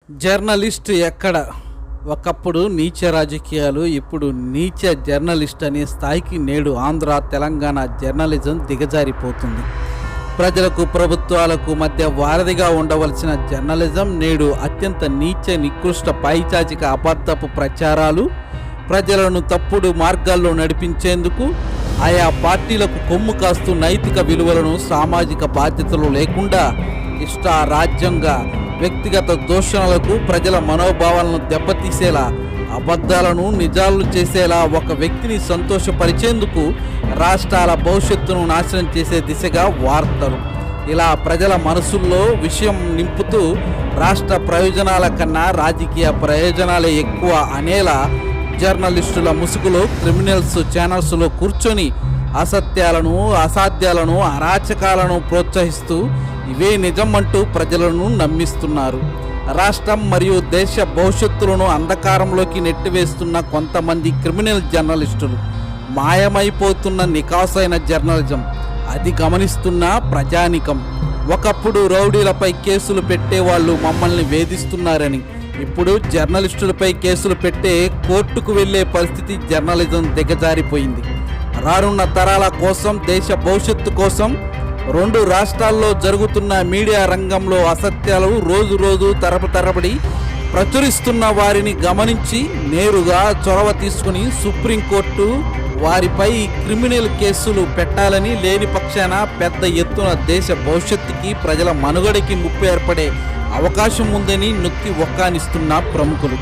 Journalist ఎక్కడ? ఒకప్పుడు నీచ రాజకీయాలు, ఇప్పుడు నీచ జర్నలిస్ట్ అనే స్థాయికి నేడు ఆంధ్ర, తెలంగాణ జర్నలిజం దిగజారిపోతుంది. ప్రజలకు, ప్రభుత్వాలకు మధ్య వారధిగా ఉండవలసిన జర్నలిజం నేడు అత్యంత నీచ, నికృష్ట, పైచాచిక అబద్ధపు ప్రచారాలు, ప్రజలను తప్పుడు మార్గాల్లో నడిపించేందుకు ఆయా పార్టీలకు కొమ్ము కాస్తూ నైతిక విలువలను, సామాజిక బాధ్యతలు లేకుండా ఇష్టారాజ్యంగా వ్యక్తిగత దూషణలకు, ప్రజల మనోభావాలను దెబ్బతీసేలా, అబద్ధాలను నిజాలు చేసేలా, ఒక వ్యక్తిని సంతోషపరిచేందుకు రాష్ట్రాల భవిష్యత్తును నాశనం చేసే దిశగా వార్తలు, ఇలా ప్రజల మనసుల్లో విషయం నింపుతూ రాష్ట్ర ప్రయోజనాల కన్నా రాజకీయ ప్రయోజనాలే ఎక్కువ అనేలా జర్నలిస్టుల ముసుగులో క్రిమినల్స్ ఛానల్స్లో కూర్చొని అసత్యాలను, అసాధ్యాలను, అరాచకాలను ప్రోత్సహిస్తూ ఇవే నిజం అంటూ ప్రజలను నమ్మిస్తున్నారు. రాష్ట్రం మరియు దేశ భవిష్యత్తులను అంధకారంలోకి నెట్టివేస్తున్న కొంతమంది క్రిమినల్ జర్నలిస్టులు, మాయమైపోతున్న నికాసైన జర్నలిజం, అది గమనిస్తున్న ప్రజానికం. ఒకప్పుడు రౌడీలపై కేసులు పెట్టేవాళ్ళు మమ్మల్ని వేధిస్తున్నారని, ఇప్పుడు జర్నలిస్టులపై కేసులు పెట్టే కోర్టుకు వెళ్లే పరిస్థితి జర్నలిజం దిగజారిపోయింది. రానున్న తరాల కోసం, దేశ భవిష్యత్తు కోసం రెండు రాష్ట్రాల్లో జరుగుతున్న మీడియా రంగంలో అసత్యాలు రోజు రోజు తరబడి ప్రచురిస్తున్న వారిని గమనించి నేరుగా చొరవ తీసుకుని సుప్రీంకోర్టు వారిపై క్రిమినల్ కేసులు పెట్టాలని, లేని పక్షాన పెద్ద ఎత్తున దేశ భవిష్యత్తుకి, ప్రజల మనుగడకి ముప్పు ఏర్పడే అవకాశం ఉందని నొక్కి ఒక్కానిస్తున్న ప్రముఖులు.